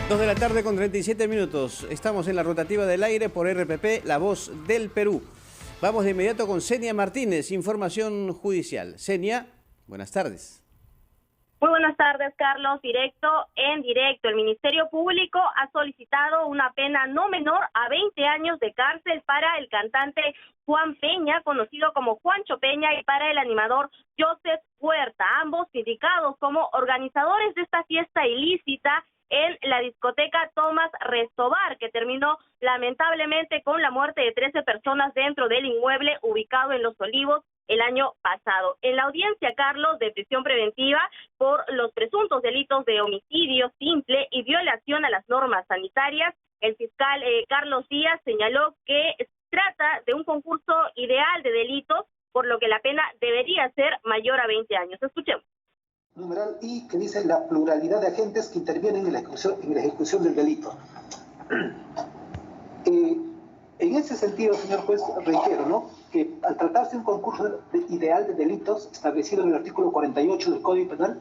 2 de la tarde con 37 minutos. Estamos en la rotativa del aire por RPP, La Voz del Perú. Vamos de inmediato con Senia Martínez, información judicial. Senia, buenas tardes. Muy buenas tardes, Carlos. En directo. El Ministerio Público ha solicitado una pena no menor a 20 años de cárcel para el cantante Juan Peña, conocido como Juancho Peña, y para el animador Joseph Huerta, ambos indicados como organizadores de esta fiesta ilícita en la discoteca Tomás Restobar, que terminó lamentablemente con la muerte de 13 personas dentro del inmueble ubicado en Los Olivos el año pasado. En la audiencia, Carlos, de prisión preventiva por los presuntos delitos de homicidio simple y violación a las normas sanitarias, el fiscal Carlos Díaz señaló que trata de un concurso ideal de delitos, por lo que la pena debería ser mayor a 20 años. Escuchemos. Numeral I, que dice la pluralidad de agentes que intervienen en la ejecución del delito. En ese sentido, señor juez, reitero, ¿no?, que al tratarse de un concurso ideal de delitos establecido en el artículo 48 del Código Penal,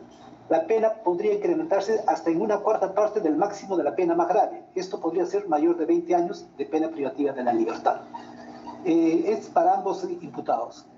la pena podría incrementarse hasta en una cuarta parte del máximo de la pena más grave. Esto podría ser mayor de 20 años de pena privativa de la libertad. Es para ambos imputados.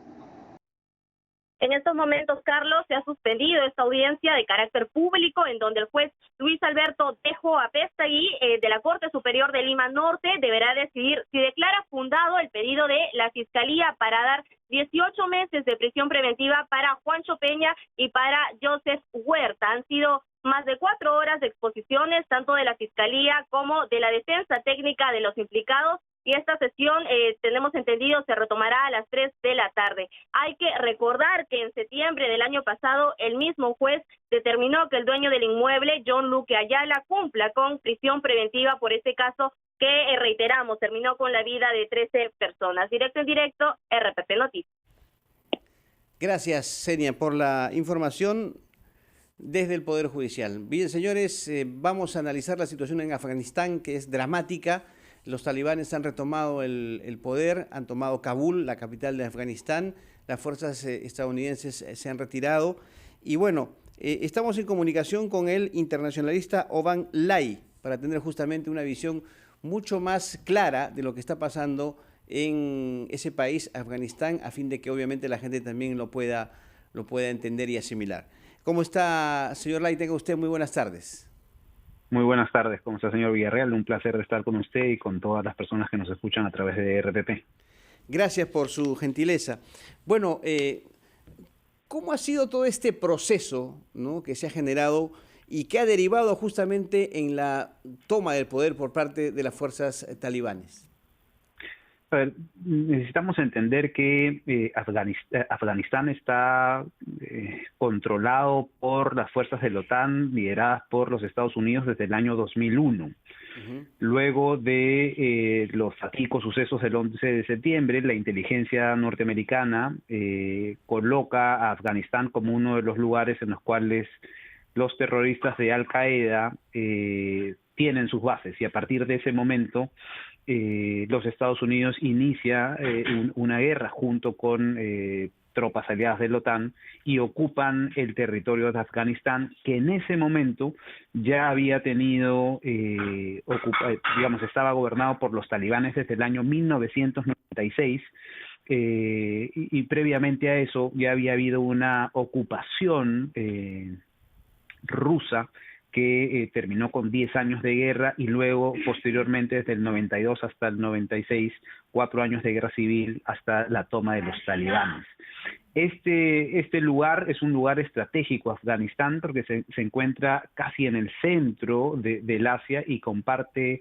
En estos momentos, Carlos, se ha suspendido esta audiencia de carácter público en donde el juez Luis Alberto Tejo Apestegui de la Corte Superior de Lima Norte deberá decidir si declara fundado el pedido de la Fiscalía para dar 18 meses de prisión preventiva para Juancho Peña y para Joseph Huerta. Han sido más de 4 horas de exposiciones, tanto de la Fiscalía como de la defensa técnica de los implicados, y esta sesión, tenemos entendido, se retomará a las 3 de la tarde. Hay que recordar que en septiembre del año pasado, el mismo juez determinó que el dueño del inmueble, John Luque Ayala, cumpla con prisión preventiva por este caso que, reiteramos, terminó con la vida de 13 personas. Directo en directo, RPP Noticias. Gracias, Senia, por la información desde el Poder Judicial. Bien, señores, vamos a analizar la situación en Afganistán, que es dramática. Los talibanes han retomado el poder, han tomado Kabul, la capital de Afganistán. Las fuerzas estadounidenses se han retirado. Y bueno, estamos en comunicación con el internacionalista Oban Lai para tener justamente una visión mucho más clara de lo que está pasando en ese país, Afganistán, a fin de que obviamente la gente también lo pueda entender y asimilar. ¿Cómo está, señor Lai? Tenga usted muy buenas tardes. Muy buenas tardes, ¿cómo está, señor Villarreal? Un placer estar con usted y con todas las personas que nos escuchan a través de RPP. Gracias por su gentileza. Bueno, ¿cómo ha sido todo este proceso, ¿no?, que se ha generado y que ha derivado justamente en la toma del poder por parte de las fuerzas talibanes? A ver, necesitamos entender que Afganistán está controlado por las fuerzas de la OTAN lideradas por los Estados Unidos desde el año 2001. Luego de los fatídicos sucesos del 11 de septiembre, la inteligencia norteamericana coloca a Afganistán como uno de los lugares en los cuales los terroristas de Al-Qaeda tienen sus bases, y a partir de ese momento los Estados Unidos inicia una guerra junto con tropas aliadas de la OTAN y ocupan el territorio de Afganistán, que en ese momento ya había tenido, estaba gobernado por los talibanes desde el año 1996, y previamente a eso ya había habido una ocupación rusa que terminó con 10 años de guerra, y luego, posteriormente, desde el 92 hasta el 96, 4 años de guerra civil hasta la toma de los talibanes. Este lugar es un lugar estratégico, Afganistán, porque se encuentra casi en el centro del Asia y comparte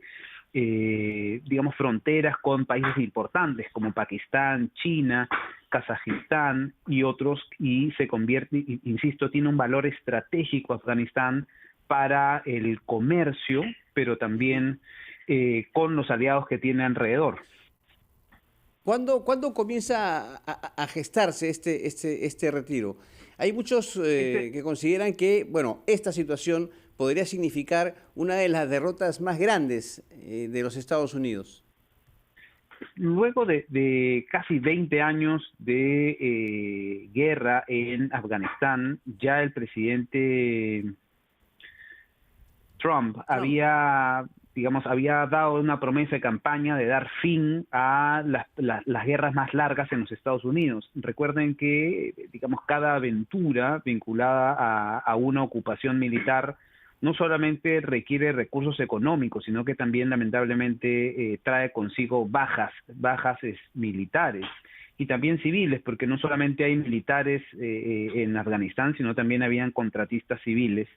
fronteras con países importantes como Pakistán, China, Kazajistán y otros, y se convierte, insisto, tiene un valor estratégico Afganistán para el comercio, pero también con los aliados que tiene alrededor. ¿Cuándo comienza a gestarse este retiro? Hay muchos que consideran que, bueno, esta situación podría significar una de las derrotas más grandes de los Estados Unidos. Luego de casi 20 años de guerra en Afganistán, ya el presidente Trump había dado una promesa de campaña de dar fin a las guerras más largas en los Estados Unidos. Recuerden que, cada aventura vinculada a una ocupación militar no solamente requiere recursos económicos, sino que también lamentablemente trae consigo bajas militares y también civiles, porque no solamente hay militares en Afganistán, sino también habían contratistas civiles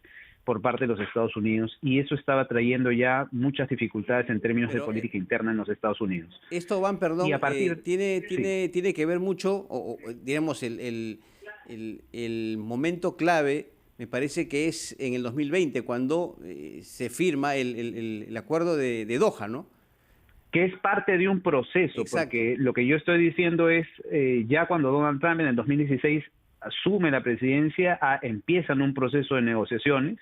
por parte de los Estados Unidos, y eso estaba trayendo ya muchas dificultades en términos de política interna en los Estados Unidos. Esto, Van, perdón, y a partir, tiene que ver mucho, digamos, el momento clave, me parece que es en el 2020, cuando se firma el acuerdo de Doha, ¿no? Que es parte de un proceso. Exacto. Porque lo que yo estoy diciendo es, ya cuando Donald Trump en el 2016 asume la presidencia, empiezan un proceso de negociaciones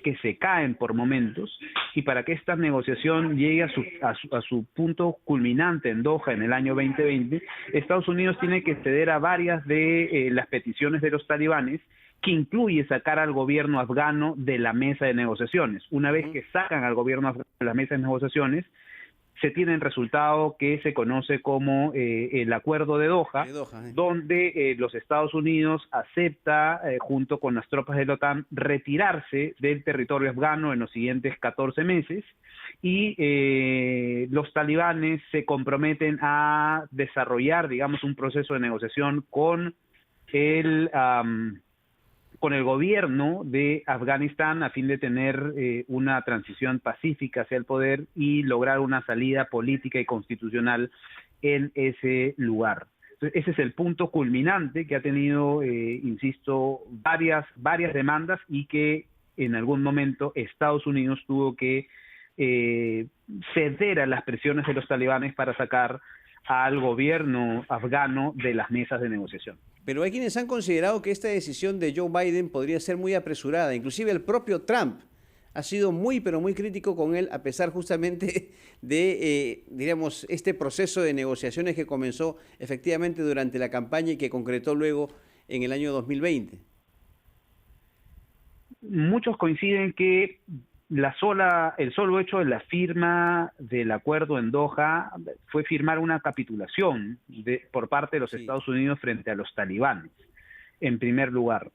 que se caen por momentos, y para que esta negociación llegue a su punto culminante en Doha en el año 2020, Estados Unidos tiene que ceder a varias de las peticiones de los talibanes, que incluye sacar al gobierno afgano de la mesa de negociaciones. Una vez que sacan al gobierno afgano de la mesa de negociaciones, se tiene el resultado que se conoce como el Acuerdo de Doha, donde los Estados Unidos acepta, junto con las tropas de la OTAN, retirarse del territorio afgano en los siguientes 14 meses, y los talibanes se comprometen a desarrollar, un proceso de negociación con el gobierno de Afganistán, a fin de tener una transición pacífica hacia el poder y lograr una salida política y constitucional en ese lugar. Entonces, ese es el punto culminante que ha tenido, insisto, varias demandas, y que en algún momento Estados Unidos tuvo que ceder a las presiones de los talibanes para sacar al gobierno afgano de las mesas de negociación. Pero hay quienes han considerado que esta decisión de Joe Biden podría ser muy apresurada. Inclusive el propio Trump ha sido muy, pero muy crítico con él, a pesar justamente de, este proceso de negociaciones que comenzó efectivamente durante la campaña y que concretó luego en el año 2020. Muchos coinciden que el solo hecho de la firma del acuerdo en Doha fue firmar una capitulación por parte de los Estados Unidos frente a los talibanes, en primer lugar.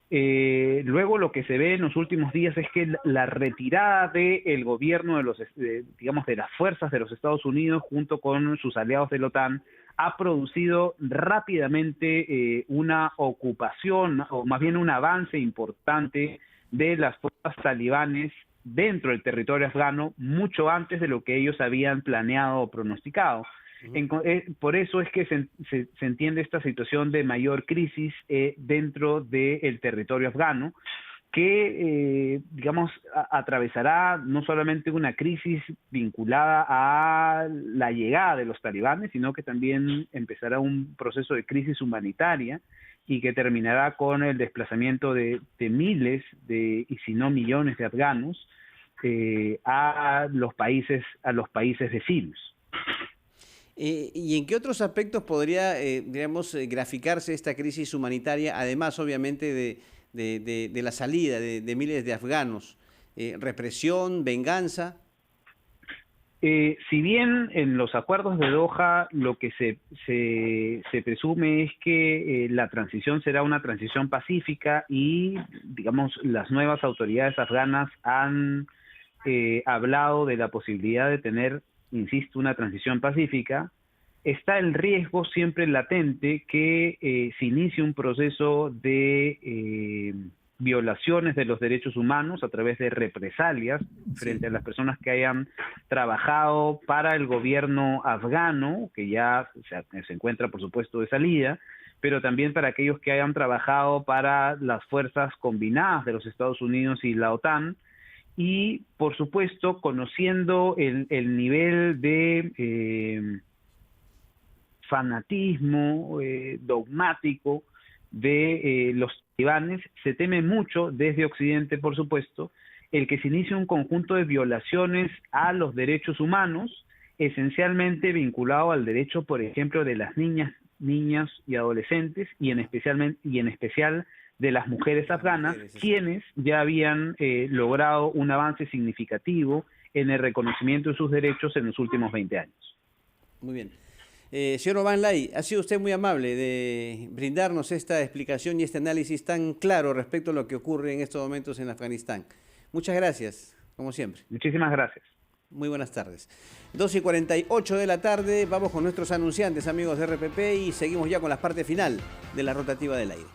Luego lo que se ve en los últimos días es que la retirada del gobierno de las fuerzas de los Estados Unidos junto con sus aliados de la OTAN ha producido rápidamente una ocupación, o más bien un avance importante de las fuerzas talibanes dentro del territorio afgano, mucho antes de lo que ellos habían planeado o pronosticado. Por eso es que se entiende esta situación de mayor crisis dentro del territorio afgano, que, atravesará no solamente una crisis vinculada a la llegada de los talibanes, sino que también empezará un proceso de crisis humanitaria, y que terminará con el desplazamiento de miles y si no millones de afganos a los países vecinos. ¿Y en qué otros aspectos podría, graficarse esta crisis humanitaria, además obviamente de la salida de miles de afganos? ¿Represión, venganza? Si bien en los acuerdos de Doha lo que se presume es que la transición será una transición pacífica, y las nuevas autoridades afganas han hablado de la posibilidad de tener, insisto, una transición pacífica, está el riesgo siempre latente que se inicie un proceso de violaciones de los derechos humanos a través de represalias frente a las personas que hayan trabajado para el gobierno afgano, que ya se encuentra, por supuesto, de salida, pero también para aquellos que hayan trabajado para las fuerzas combinadas de los Estados Unidos y la OTAN, y, por supuesto, conociendo el nivel de fanatismo dogmático de los talibanes, se teme mucho desde Occidente, por supuesto, el que se inicie un conjunto de violaciones a los derechos humanos, esencialmente vinculado al derecho, por ejemplo, de las niñas y adolescentes, y en especial de las mujeres afganas, Mujeres, quienes ya habían logrado un avance significativo en el reconocimiento de sus derechos en los últimos 20 años. Muy bien. Señor Obanlay, ha sido usted muy amable de brindarnos esta explicación y este análisis tan claro respecto a lo que ocurre en estos momentos en Afganistán. Muchas gracias, como siempre. Muchísimas gracias. Muy buenas tardes. 2:48 de la tarde, vamos con nuestros anunciantes, amigos de RPP, y seguimos ya con la parte final de la rotativa del aire.